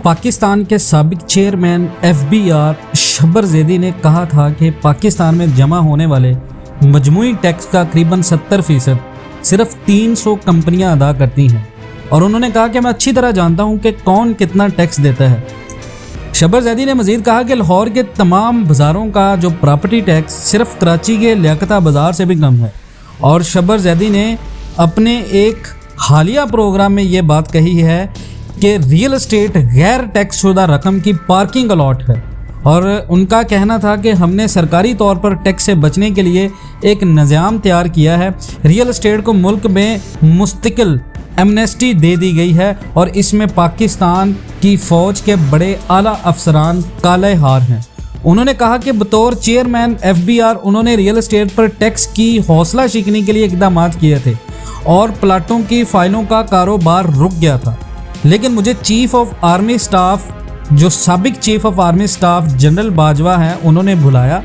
पाकिस्तान के साबिक chairman FBR Shabbar Zaidi ने कहा था कि पाकिस्तान में जमा होने वाले मजमूई टैक्स का करीबन 70% सिर्फ 300 कंपनियां अदा करती हैं, और उन्होंने कहा कि मैं अच्छी तरह जानता हूं कि कौन कितना टैक्स देता है। शब्बर ज़ैदी ने मज़ीद कहा कि लाहौर के तमाम बाज़ारों का जो प्रॉपर्टी टैक्स सिर्फ कराची के लियाकता बाज़ार से भी कम है। और शब्बर ज़ैदी ने अपने एक हालिया प्रोग्राम में ये बात कही है कि रियल एस्टेट गैर टैक्स शुदा रकम की पार्किंग अलॉट है, और उनका कहना था कि हमने सरकारी तौर पर टैक्स से बचने के लिए एक निज़ाम तैयार किया है। रियल एस्टेट को मुल्क में मुस्तकिल एमनेस्टी दे दी गई है, और इसमें पाकिस्तान की फ़ौज के बड़े आला अफसरान काले हार हैं। उन्होंने कहा कि बतौर चेयरमैन FBR उन्होंने रियल एस्टेट पर टैक्स की हौसला शिकनी के लिए इक़दाम किए थे और प्लाटों की फ़ाइलों का कारोबार रुक गया था। लेकिन मुझे चीफ ऑफ आर्मी स्टाफ, जो साबिक chief of army staff general Bajwa हैं, उन्होंने बुलाया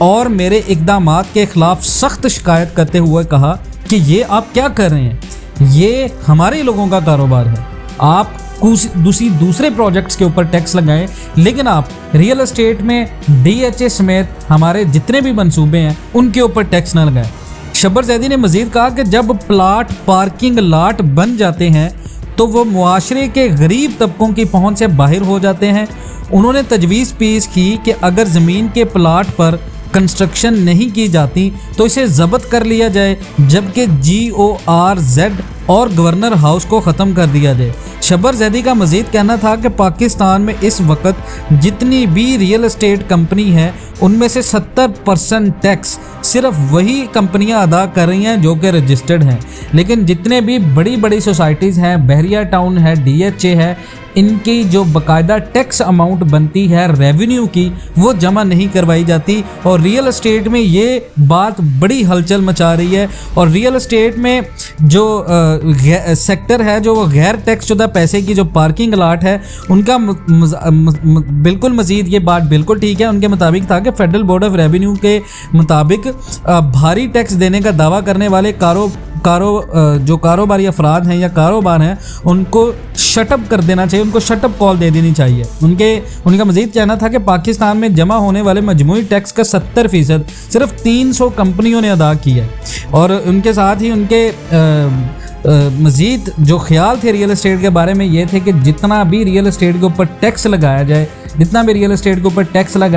और मेरे इक़दामात के ख़िलाफ़ सख्त शिकायत करते हुए कहा कि ये आप क्या कर रहे हैं, ये हमारे लोगों का कारोबार है, आप दूसरे प्रोजेक्ट्स के ऊपर टैक्स लगाएं, लेकिन आप रियल एस्टेट में DHA समेत हमारे जितने भी मंसूबे हैं उनके ऊपर टैक्स ना लगाएं। शब्बर ज़ैदी ने मज़ीद कहा कि जब प्लाट पार्किंग लाट बन जाते हैं तो वो मुआशरे के गरीब तबकों की पहुंच से बाहर हो जाते हैं। उन्होंने तजवीज़ पेश की कि अगर ज़मीन के प्लाट पर कंस्ट्रक्शन नहीं की जाती तो इसे ज़ब्त कर लिया जाए, जबकि GORZ और गवर्नर हाउस को ख़त्म कर दिया जाए। शब्बर ज़ैदी का मज़ीद कहना था कि पाकिस्तान में इस वक्त जितनी भी रियल एस्टेट कंपनी है उनमें से 70% टैक्स सिर्फ वही कंपनियां अदा कर रही हैं जो कि रजिस्टर्ड हैं, लेकिन जितने भी बड़ी बड़ी सोसाइटीज़ हैं, बहरिया टाउन है, DHA है, इनकी जो बाकायदा टैक्स अमाउंट बनती है रेवेन्यू की वो जमा नहीं करवाई जाती। और रियल एस्टेट में ये बात बड़ी हलचल मचा रही है, और रियल एस्टेट में जो सेक्टर है, जो गैर टैक्स शुदा पैसे की जो पार्किंग लाट है, उनका बिल्कुल मज़ीद ये बात बिल्कुल ठीक है। उनके मुताबिक था कि फेडरल बोर्ड ऑफ रेवेन्यू के मुताबिक भारी टैक्स देने का दावा करने वाले जो कारोबारी अफराद हैं या कारोबार हैं उनको शटअप कर देना चाहिए, उनको शटअप कॉल दे देनी चाहिए। उनका मज़ीद कहना था कि पाकिस्तान में जमा होने वाले मजमूई टैक्स का 70% सिर्फ 300 कंपनियों ने अदा किया है। और उनके साथ ही उनके मज़ीद जो ख्याल थे रियल एस्टेट के बारे में ये थे कि जितना भी रियल एस्टेट के ऊपर टैक्स लगाया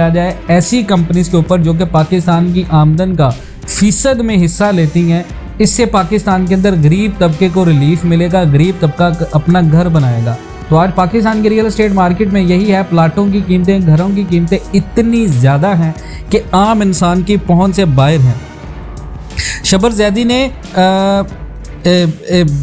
जाए, ऐसी कंपनीज़ के ऊपर जो कि पाकिस्तान की आमदन का फ़ीसद में हिस्सा लेती हैं, इससे पाकिस्तान के अंदर गरीब तबके को रिलीफ मिलेगा, गरीब तबका अपना घर बनाएगा। तो आज पाकिस्तान की रियल एस्टेट मार्केट में यही है, प्लाटों की कीमतें, घरों की कीमतें इतनी ज़्यादा हैं कि आम इंसान की पहुंच से बाहर हैं। शब्बर ज़ैदी ने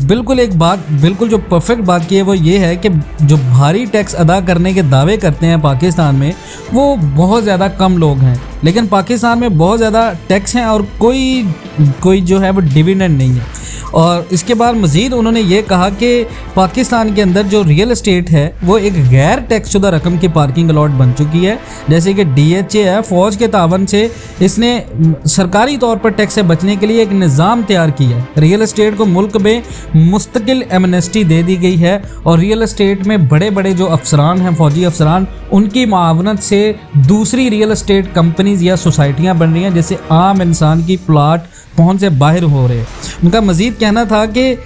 बिल्कुल जो परफेक्ट बात की है वो ये है कि जो भारी टैक्स अदा करने के दावे करते हैं पाकिस्तान में वो बहुत ज़्यादा कम लोग हैं, लेकिन पाकिस्तान में बहुत ज़्यादा टैक्स हैं और कोई जो है वो डिविडेंड नहीं है। और इसके बाद मज़ीद उन्होंने ये कहा कि पाकिस्तान के अंदर जो रियल एस्टेट है वो एक गैर टैक्स शुदा रकम की पार्किंग अलॉट बन चुकी है, जैसे कि DHA है। फ़ौज के तावन से इसने सरकारी तौर पर टैक्स से बचने के लिए एक निज़ाम तैयार किया है। रियल एस्टेट को मुल्क में मुस्तकिल एमनेस्टी दे दी गई है, और रियल एस्टेट में बड़े बड़े जो अफसरान हैं, फ़ौजी अफसरान, उनकी मावनत से दूसरी रियल एस्टेट कंपनीज़ या सोसाइटियाँ बन रही हैं, जिससे आम इंसान की प्लाट पहुंच से बाहर हो रहे हैं। उनका मज़ीद कहना था कि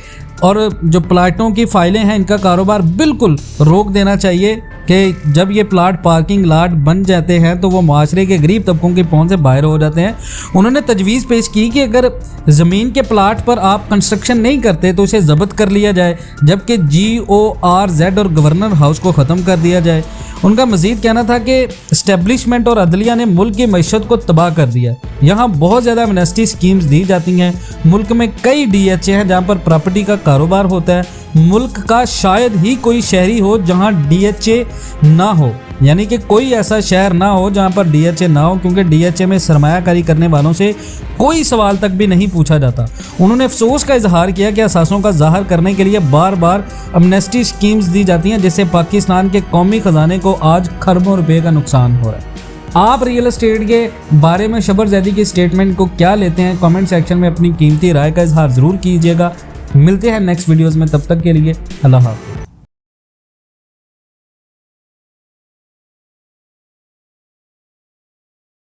और जो प्लाटों की फ़ाइलें हैं इनका कारोबार बिल्कुल रोक देना चाहिए कि जब ये प्लाट पार्किंग लाट बन जाते हैं तो वो माशरे के गरीब तबकों की पहुंच से बाहर हो जाते हैं। उन्होंने तजवीज़ पेश की कि अगर ज़मीन के प्लाट पर आप कंस्ट्रक्शन नहीं करते तो इसे ज़ब्त कर लिया जाए, जबकि GORZ और गवर्नर हाउस को ख़त्म कर दिया जाए। उनका मज़ीद कहना था कि इस्टेब्लिशमेंट और अदलिया ने मुल्क की मईशत को तबाह कर दिया। यहाँ बहुत ज़्यादा एमनेस्टी स्कीम्स दी जाती हैं। मुल्क में कई DHA हैं जहाँ पर प्रॉपर्टी का कारोबार होता है। मुल्क का शायद ही कोई शहरी हो जहाँ DHA ना हो, यानी कि कोई ऐसा शहर ना हो जहाँ पर DHA ना हो, क्योंकि DHA में सरमायाकारी करने वालों से कोई सवाल तक भी नहीं पूछा जाता। उन्होंने अफसोस का इजहार किया कि असासों का ज़ाहिर करने के लिए बार बार अमनेस्टी स्कीम्स दी जाती हैं, जिससे पाकिस्तान के कौमी ख़जाने को आज खरबों रुपये का नुकसान हो रहा है। आप रियल एस्टेट के बारे में शब्बर ज़ैदी की स्टेटमेंट को क्या लेते हैं, कमेंट सेक्शन में अपनी कीमती राय का इजहार ज़रूर कीजिएगा। मिलते हैं नेक्स्ट वीडियोज़ में, तब तक के लिए अल्लाह हाफ़िज़।